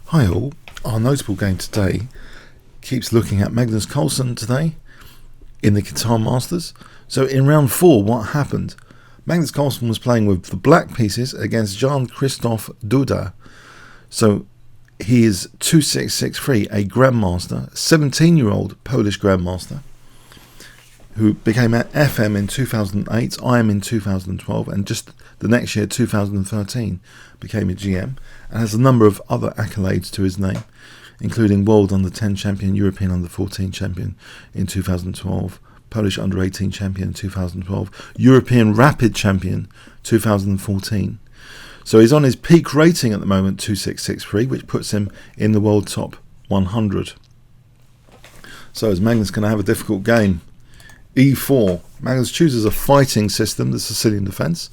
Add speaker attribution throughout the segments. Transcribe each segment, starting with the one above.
Speaker 1: Hi all, our notable game today keeps looking at Magnus Carlsen today in the Qatar Masters. So in round 4, what happened? Magnus Carlsen was playing with the black pieces against Jan-Krzysztof Duda. So he is 2663, a Grandmaster, 17-year-old Polish Grandmaster, who became an FM in 2008, IM in 2012, and just the next year, 2013, became a GM, and has a number of other accolades to his name, including World Under-10 Champion, European Under-14 Champion in 2012, Polish Under-18 Champion in 2012, European Rapid Champion 2014. So he's on his peak rating at the moment, 2663, which puts him in the world top 100. So is Magnus going to have a difficult game? E4. Magnus chooses a fighting system, the Sicilian Defense.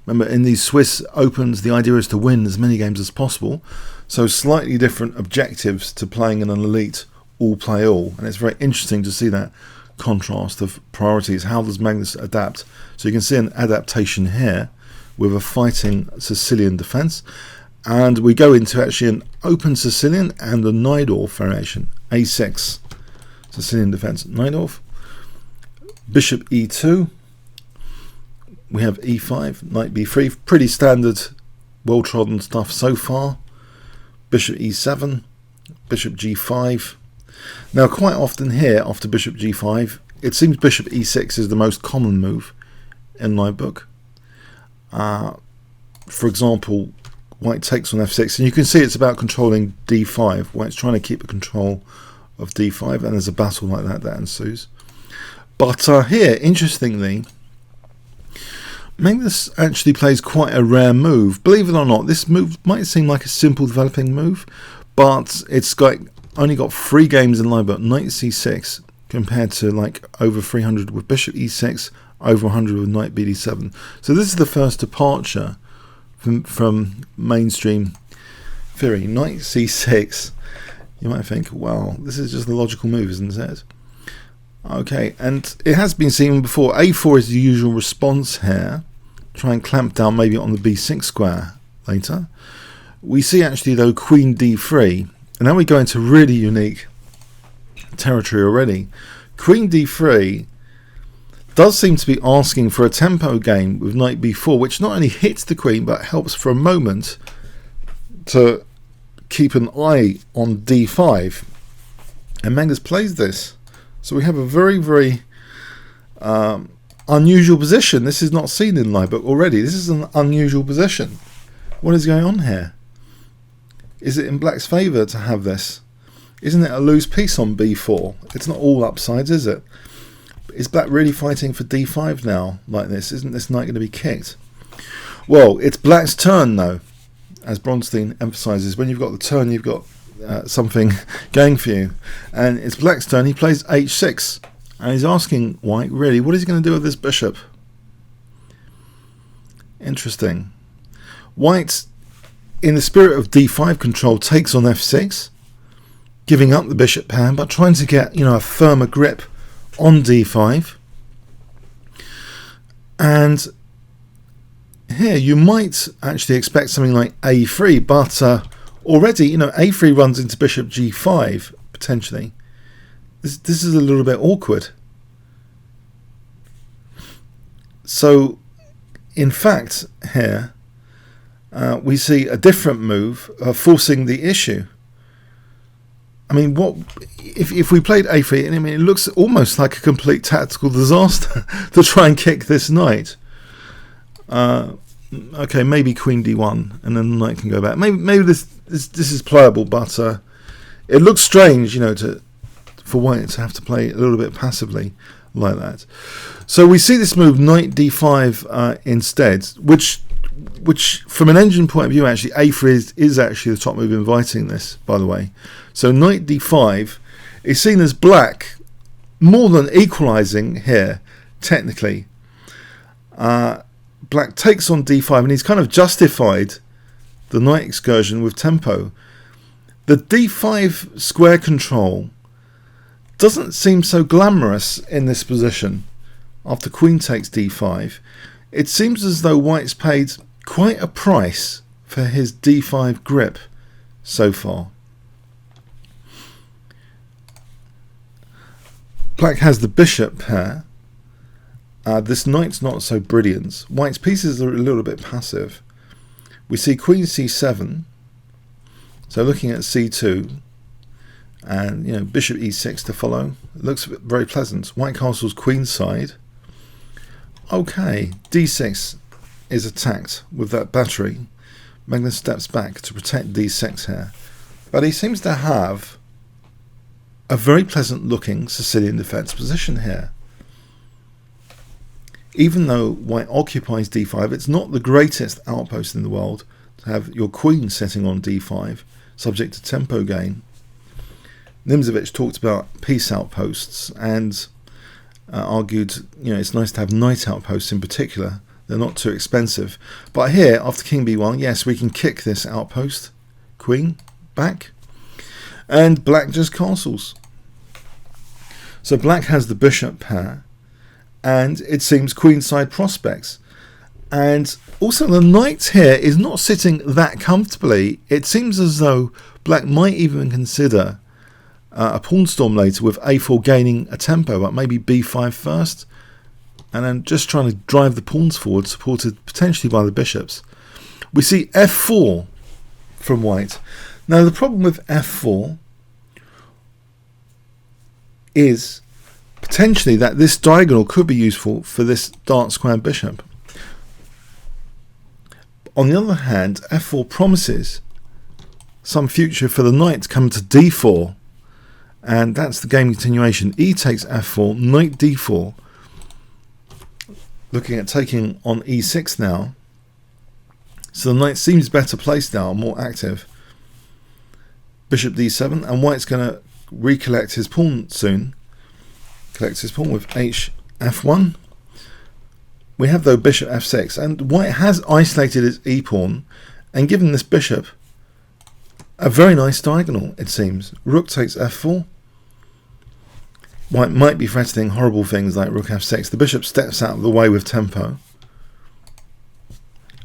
Speaker 1: Remember, in these Swiss Opens, the idea is to win as many games as possible. So slightly different objectives to playing in an elite all-play-all. And it's very interesting to see that contrast of priorities. How does Magnus adapt? So you can see an adaptation here with a fighting Sicilian Defense. And we go into actually an open Sicilian and a Najdorf variation. A6, Sicilian Defense, Najdorf. Bishop e2, we have e5, knight b3, pretty standard, well-trodden stuff so far. Bishop e7, bishop g5. Now quite often here, after bishop g5, it seems bishop e6 is the most common move in my book. For example, white takes on f6, and you can see it's about controlling d5. White's trying to keep a control of d5, and there's a battle like that ensues. But here, interestingly, Magnus actually plays quite a rare move. Believe it or not, this move might seem like a simple developing move, but it's only got 3 games in line, but knight c6 compared to like over 300 with bishop e6, over 100 with knight bd7. So this is the first departure from mainstream theory. Knight c6, you might think, well, this is just the logical move, isn't it? Okay, and it has been seen before. A4 is the usual response here. Try and clamp down maybe on the b6 square later. We see actually though queen d3, and now we go into really unique territory already. Queen d3 does seem to be asking for a tempo game with knight b4, which not only hits the queen but helps for a moment to keep an eye on d5. And Magnus plays this. So we have a very, very unusual position. This is not seen in my book already. This is an unusual position. What is going on here? Is it in black's favour to have this? Isn't it a loose piece on b4? It's not all upsides, is it? Is black really fighting for d5 now like this? Isn't this knight going to be kicked? Well, it's black's turn though. As Bronstein emphasises, when you've got the turn, you've got something going for you, and it's black's turn. He plays h6, and he's asking white, really, what is he going to do with this bishop? Interesting. White, in the spirit of d5 control, takes on f6, giving up the bishop pair, but trying to get, a firmer grip on d5. And here you might actually expect something like a3, but already, a3 runs into bishop g5, potentially. This is a little bit awkward. So, in fact, here, we see a different move forcing the issue. I mean, what if we played a3, and it looks almost like a complete tactical disaster to try and kick this knight. Okay, maybe queen d1, and then the knight can go back. Maybe this is playable, but it looks strange, for white to have to play a little bit passively like that. So we see this move knight d5 instead, which from an engine point of view, actually a3 is actually the top move inviting this, by the way. So knight d5 is seen as black more than equalizing here, technically. Black takes on d5, and he's kind of justified the knight excursion with tempo. The d5 square control doesn't seem so glamorous in this position. After queen takes d5, it seems as though white's paid quite a price for his d5 grip so far. Black has the bishop pair. This knight's not so brilliant. White's pieces are a little bit passive. We see queen c7. So looking at c2, and bishop e6 to follow. It looks very pleasant. White castle's queenside. Okay, d6 is attacked with that battery. Magnus steps back to protect d6 here, but he seems to have a very pleasant looking Sicilian defense position here. Even though White occupies d5, it's not the greatest outpost in the world to have your queen sitting on d5, subject to tempo gain. Nxb4 talked about peace outposts and argued, it's nice to have knight outposts in particular. They're not too expensive. But here, after king b1, yes, we can kick this outpost, queen, back. And black just castles. So black has the bishop pair, and it seems queenside prospects. And also the knight here is not sitting that comfortably. It seems as though black might even consider a pawn storm later with a4 gaining a tempo, but maybe b5 first, and then just trying to drive the pawns forward, supported potentially by the bishops. We see f4 from white. Now the problem with f4 is potentially that this diagonal could be useful for this dark square bishop. On the other hand, f4 promises some future for the knight to come to d4, and that's the game continuation. E takes f4, knight d4. Looking at taking on e6 now. So the knight seems better placed now, more active. Bishop d7, and white's going to recollect his pawn soon. Collects his pawn with hf1. We have though bishop f6, and white has isolated his e-pawn and given this bishop a very nice diagonal, it seems. Rook takes f4. White might be threatening horrible things like rook f6. The bishop steps out of the way with tempo.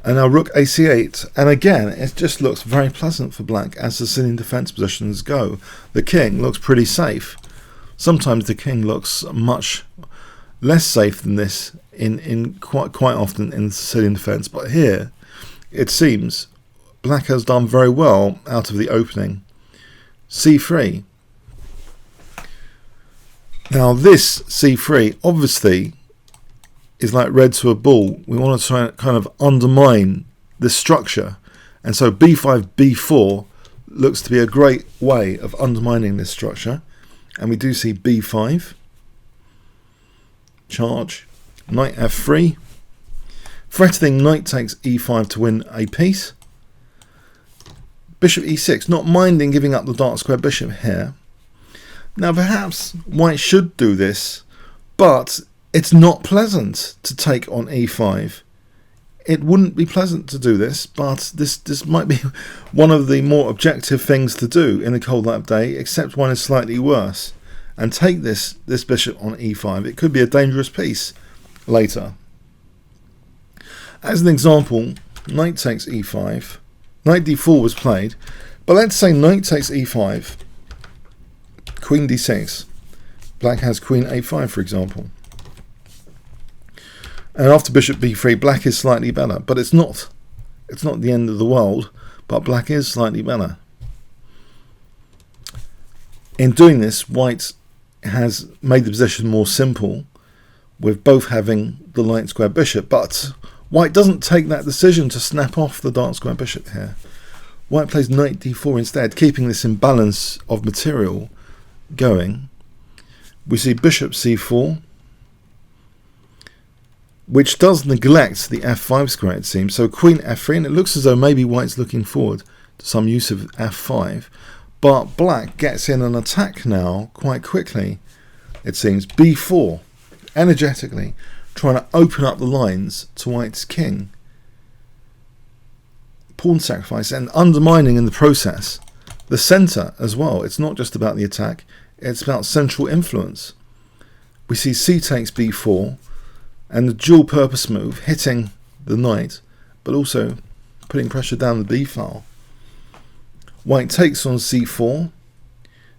Speaker 1: And now rook ac8. And again, it just looks very pleasant for black as Sicilian defense positions go. The king looks pretty safe. Sometimes the king looks much less safe than this in quite often in Sicilian defense. But here, it seems black has done very well out of the opening. c3. Now this c3 obviously is like red to a bull. We want to try and kind of undermine this structure, and so b5 b4 looks to be a great way of undermining this structure. And we do see b5, charge, knight f3, threatening knight takes e5 to win a piece. Bishop e6, not minding giving up the dark square bishop here. Now perhaps white should do this, but it's not pleasant to take on e5. It wouldn't be pleasant to do this, but this might be one of the more objective things to do in the cold light of day, except one is slightly worse. And take this bishop on e5. It could be a dangerous piece later. As an example, knight takes e5. Knight d4 was played, but let's say knight takes e5. Queen d6. Black has queen a5, for example. And after bishop b3, black is slightly better, but it's not the end of the world, but black is slightly better. In doing this, white has made the position more simple, with both having the light square bishop, but white doesn't take that decision to snap off the dark square bishop here. White plays knight d4 instead, keeping this imbalance of material going. We see bishop c4, which does neglect the f5 square, it seems. So queen f3, and it looks as though maybe white's looking forward to some use of f5. But black gets in an attack now quite quickly, it seems. b4, energetically, trying to open up the lines to white's king. Pawn sacrifice, and undermining in the process the centre as well. It's not just about the attack, it's about central influence. We see c takes b4, and the dual purpose move, hitting the knight, but also putting pressure down the b file. White takes on c4,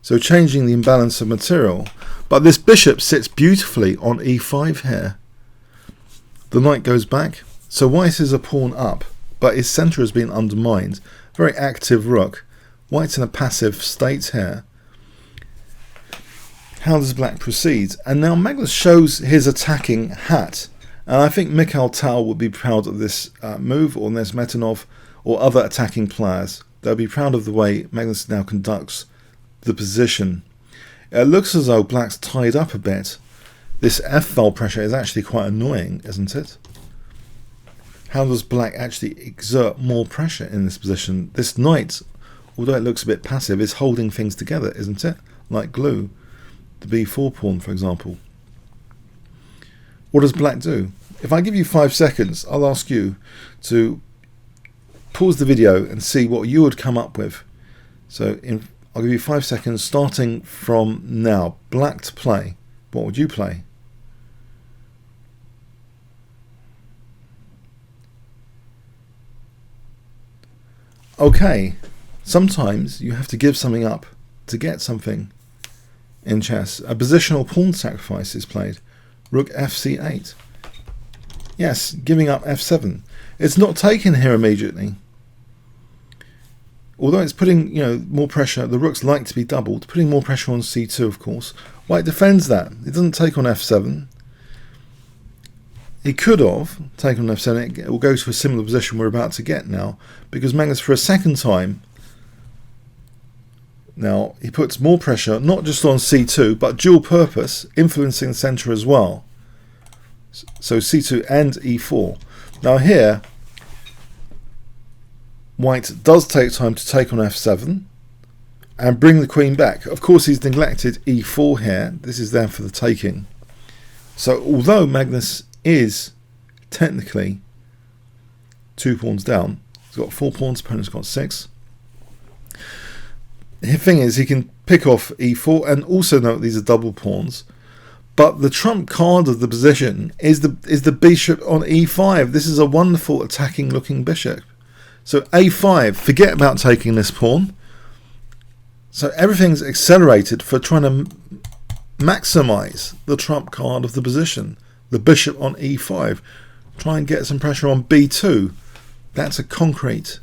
Speaker 1: so changing the imbalance of material. But this bishop sits beautifully on e5 here. The knight goes back, so white is a pawn up, but his centre has been undermined. Very active rook. White's in a passive state here. How does black proceed? And now Magnus shows his attacking hat. And I think Mikhail Tal would be proud of this move, or Nesmetanov, or other attacking players. They'll be proud of the way Magnus now conducts the position. It looks as though black's tied up a bit. This f-file pressure is actually quite annoying, isn't it? How does black actually exert more pressure in this position? This knight, although it looks a bit passive, is holding things together, isn't it? Like glue. The b4 pawn, for example. What does black do? If I give you 5 seconds, I'll ask you to pause the video and see what you would come up with. So I'll give you 5 seconds starting from now. Black to play. What would you play? Okay, sometimes you have to give something up to get something in chess. A positional pawn sacrifice is played. Rook fc8. Yes, giving up f7. It's not taken here immediately. Although it's putting, more pressure, the rooks like to be doubled, putting more pressure on c2, of course. White defends that. It doesn't take on f7. He could have taken on f7. It will go to a similar position we're about to get now, because Magnus, for a second time, now he puts more pressure, not just on c2, but dual purpose, influencing the centre as well. So c2 and e4. Now here, White does take time to take on f7 and bring the queen back. Of course, he's neglected e4 here. This is there for the taking. So although Magnus is technically 2 pawns down, he's got 4 pawns, opponent's got 6. The thing is, he can pick off e4, and also note these are double pawns. But the trump card of the position is the bishop on e5. This is a wonderful attacking looking bishop. So a5, forget about taking this pawn. So everything's accelerated for trying to maximize the trump card of the position. The bishop on e5. Try and get some pressure on b2. That's a concrete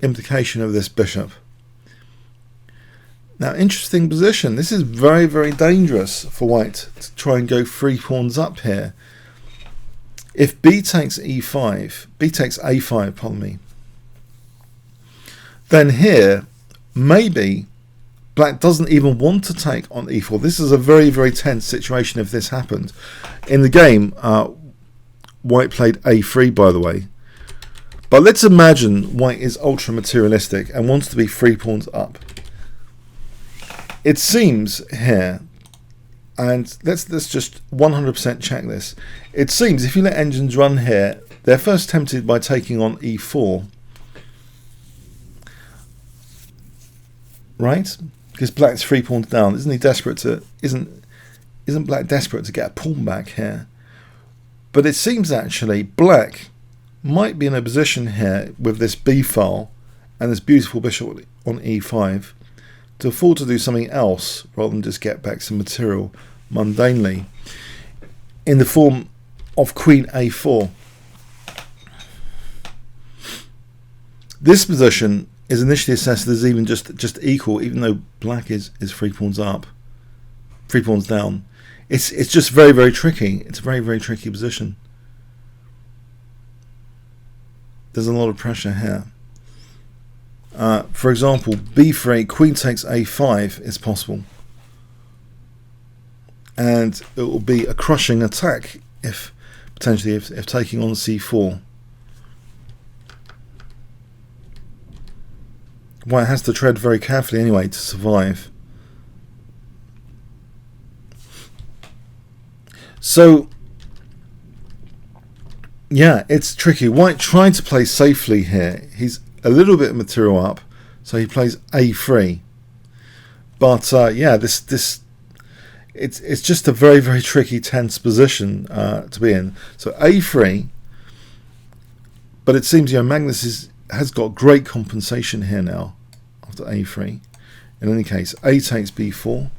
Speaker 1: implication of this bishop. Now, interesting position. This is very, very dangerous for White to try and go 3 pawns up here. If b takes e5, b takes a5, pardon me, then here, maybe black doesn't even want to take on e4. This is a very, very tense situation if this happened. In the game, White played a3, by the way. But let's imagine White is ultra materialistic and wants to be 3 pawns up. It seems here, and let's just 100% check this. It seems if you let engines run here, they're first tempted by taking on e4, right? Because black's 3 pawns down. Isn't he desperate to? Isn't black desperate to get a pawn back here? But it seems actually black might be in a position here with this b file and this beautiful bishop on e5 to afford to do something else rather than just get back some material mundanely in the form of queen a4. This position is initially assessed as even just equal, even though black is 3 pawns up, 3 pawns down. It's just very, very tricky. It's a very, very tricky position. There's a lot of pressure here. For example, b3, queen takes a5 is possible, and it will be a crushing attack if potentially if taking on c4. White has to tread very carefully anyway to survive. So yeah, it's tricky. White tried to play safely here. He's a little bit of material up, so he plays a3. But yeah, it's just a very, very tricky, tense position to be in. So a3, but it seems Magnus has got great compensation here now after a3. In any case, a takes b4.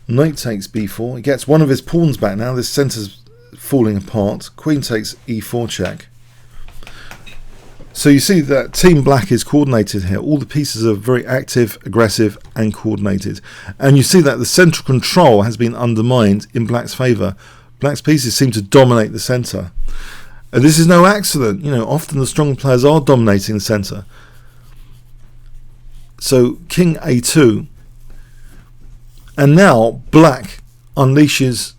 Speaker 1: Knight takes b4. He gets one of his pawns back now. This centre's falling apart. Queen takes e4 check. So you see that Team Black is coordinated here. All the pieces are very active, aggressive and coordinated. And you see that the central control has been undermined in Black's favour. Black's pieces seem to dominate the centre. And this is no accident. You know, often the strong players are dominating the centre. So King a2. And now Black unleashes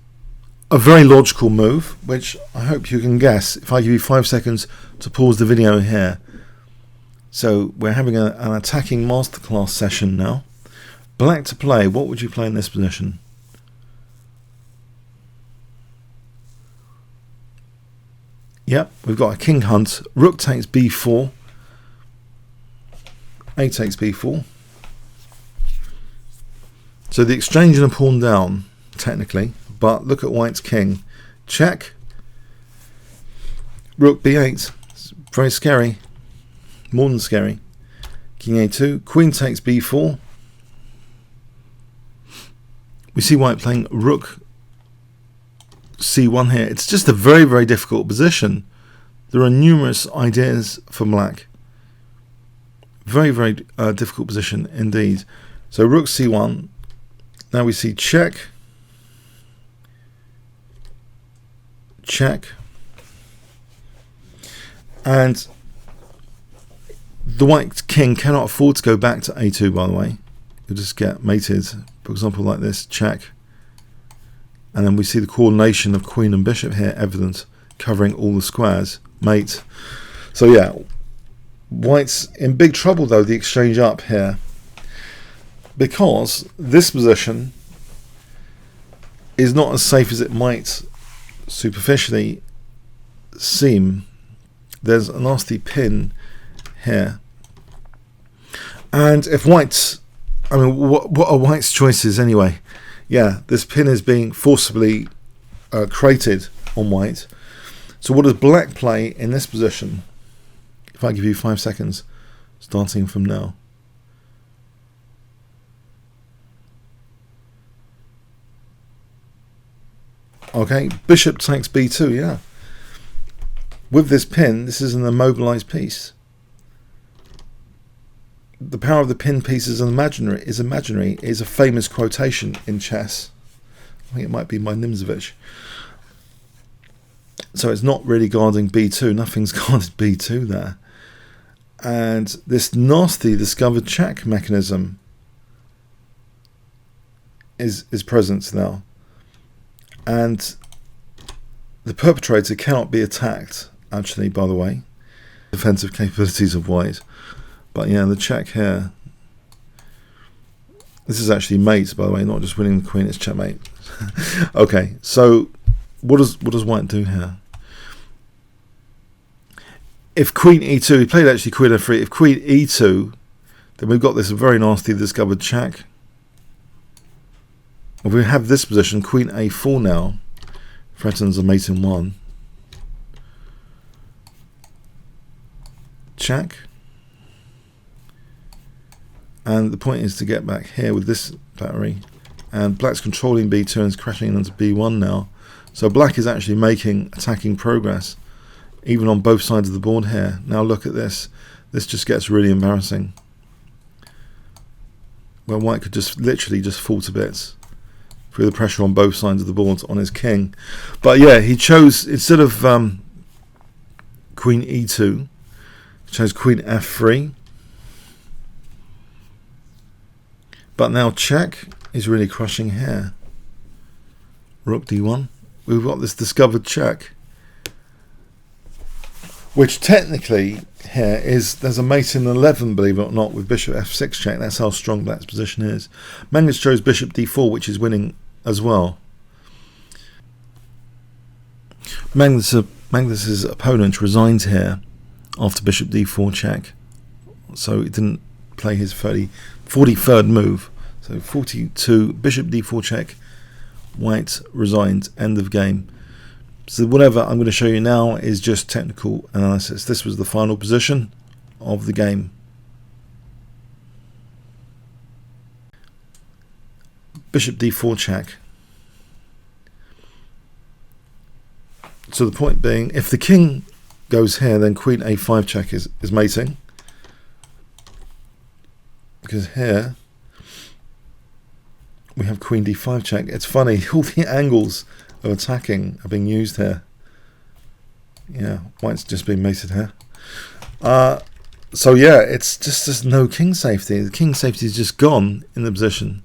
Speaker 1: a very logical move, which I hope you can guess if I give you 5 seconds to pause the video here. So we're having an attacking masterclass session now. Black to play. What would you play in this position? Yep, we've got a king hunt. Rook takes b4. A takes b4. So the exchange and a pawn down, technically. But look at White's king. Check. Rook b8. It's very scary. More than scary. King a2. Queen takes b4. We see White playing rook c1 here. It's just a very, very difficult position. There are numerous ideas for Black. Very, very difficult position indeed. So rook c1. Now we see check. Check. And the White king cannot afford to go back to a2, by the way. You'll just get mated, for example, like this. Check. And then we see the coordination of queen and bishop here evident, covering all the squares. Mate. So yeah, White's in big trouble though, the exchange up here, because this position is not as safe as it might superficially seem. There's a nasty pin here, and if White's, I mean, what are White's choices anyway? Yeah, this pin is being forcibly created on White. So what does Black play in this position? If I give you 5 seconds, starting from now. Okay, bishop takes b2, yeah. With this pin, this is an immobilized piece. The power of the pin piece is imaginary. Is a famous quotation in chess. I think it might be by Nimzovich. So it's not really guarding b2. Nothing's guarded b2 there. And this nasty discovered check mechanism is present now. And the perpetrator cannot be attacked, actually, by the way. Defensive capabilities of White. But yeah, the check here. This is actually mate, by the way, not just winning the queen, it's checkmate. Okay, so what does White do here? If queen e2, he played actually queen f3. If queen e2, then we've got this very nasty discovered check. If we have this position, queen a4 now, threatens a mate in one. Check. And the point is to get back here with this battery. And Black's controlling b2 and is crashing into b1 now. So Black is actually making attacking progress, even on both sides of the board here. Now look at this. This just gets really embarrassing, where White could just literally just fall to bits through the pressure on both sides of the board on his king. But yeah, he chose, instead of queen e2, he chose queen f3. But now check is really crushing here. Rook d1. We've got this discovered check, which technically here is, there's a mate in 11, believe it or not, with bishop f6 check. That's how strong Black's position is. Magnus chose bishop d4, which is winning as well. Magnus's opponent resigned here after bishop d4 check, so he didn't play his 43rd move. So 42, bishop d4 check, White resigned, end of game. So whatever I'm going to show you now is just technical analysis. This was the final position of the game. bishop d4 check. So the point being, if the king goes here, then queen a5 check is mating. Because here we have queen d5 check. It's funny, all the angles of attacking are being used here. Yeah, white's just been mated here. So yeah, it's just there's no king safety. The king safety is just gone in the position.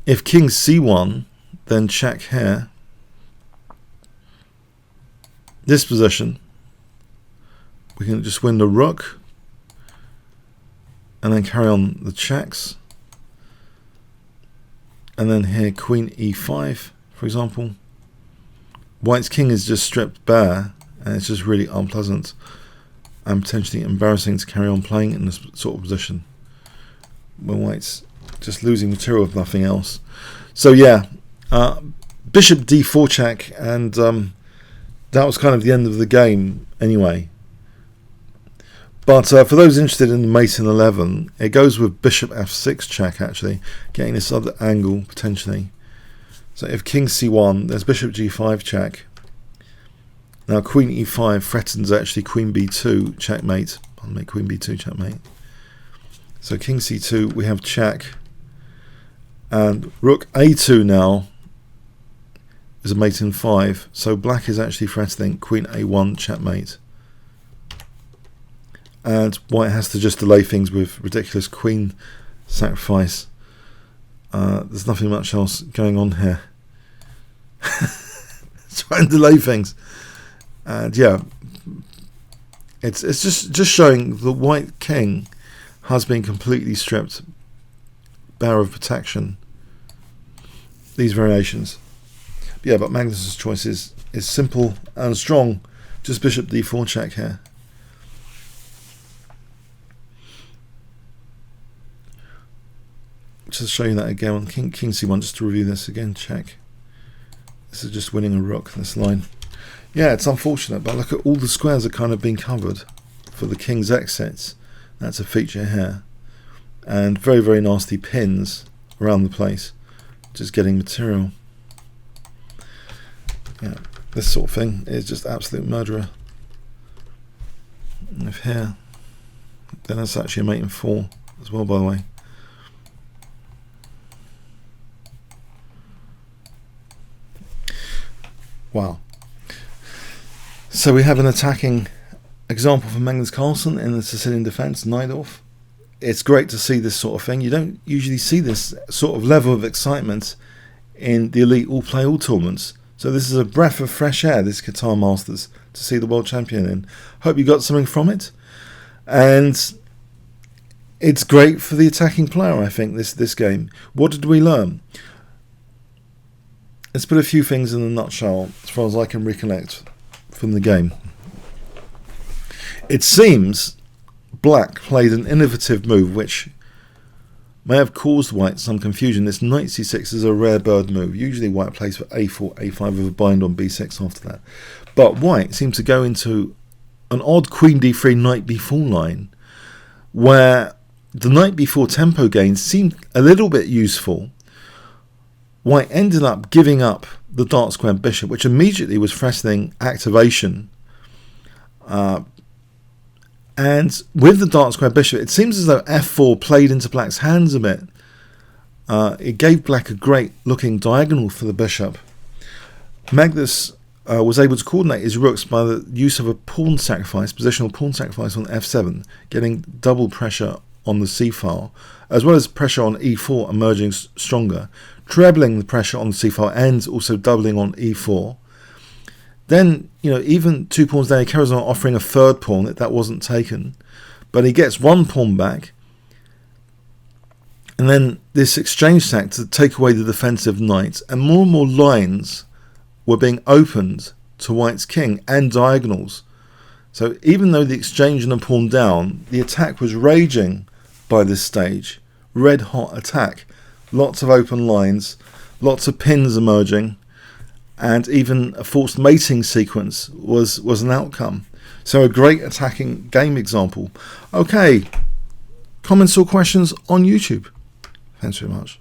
Speaker 1: If king c1, then check here. This position, we can just win the rook and then carry on the checks. And then here queen e5, for example. White's king is just stripped bare, and it's just really unpleasant and potentially embarrassing to carry on playing in this sort of position when white's just losing material with nothing else. So yeah, bishop d4 check, and that was kind of the end of the game anyway. But for those interested in the mate in 11, it goes with bishop f6 check, actually, getting this other angle potentially. So if king c1, there's bishop g5 check. Now queen e5 threatens actually queen b2 checkmate. Pardon me, queen b2 checkmate. So king c2, we have check. And rook a2 now is a mate in 5. So black is actually threatening queen a1 checkmate. And white has to just delay things with ridiculous queen sacrifice. There's nothing much else going on here. Try and delay things. And yeah, it's just showing the white king has been completely stripped bare of protection. These variations. But yeah, but Magnus's choice is simple and strong. Just bishop d4 check here. Just show you that again on king c1, just to review this again, check. This is just winning a rook, this line. Yeah, it's unfortunate, but look at all the squares are kind of being covered for the king's exits. That's a feature here. And very, very nasty pins around the place, just getting material. Yeah, this sort of thing is just absolute murderer. And if here, then that's actually a mate in 4 as well, by the way. Wow. So we have an attacking example from Magnus Carlsen in the Sicilian Defense, Najdorf. It's great to see this sort of thing. You don't usually see this sort of level of excitement in the elite all-play-all tournaments. So this is a breath of fresh air, this Qatar Masters, to see the world champion in. Hope you got something from it. And it's great for the attacking player, I think, this game. What did we learn? Let's put a few things in a nutshell as far as I can recollect from the game. It seems black played an innovative move which may have caused white some confusion. This knight c6 is a rare bird move. Usually white plays for a4, a5 with a bind on b6 after that. But white seemed to go into an odd queen d3 knight b4 line where the knight b4 tempo gains seemed a little bit useful. White ended up giving up the dark square bishop, which immediately was threatening activation. And with the dark square bishop, it seems as though f4 played into black's hands a bit. It gave black a great looking diagonal for the bishop. Magnus was able to coordinate his rooks by the use of a pawn sacrifice, positional pawn sacrifice on f7, getting double pressure on the c file, as well as pressure on e4 emerging stronger, trebling the pressure on the c file and also doubling on e4. Then, even 2 pawns down, he carries on offering a third pawn that wasn't taken, but he gets 1 pawn back, and then this exchange sack to take away the defensive knight, and more lines were being opened to white's king and diagonals. So even though the exchange and a pawn down, the attack was raging by this stage. Red hot attack. Lots of open lines, lots of pins emerging, and even a forced mating sequence was an outcome. So a great attacking game example. Okay, comments or questions on YouTube. Thanks very much.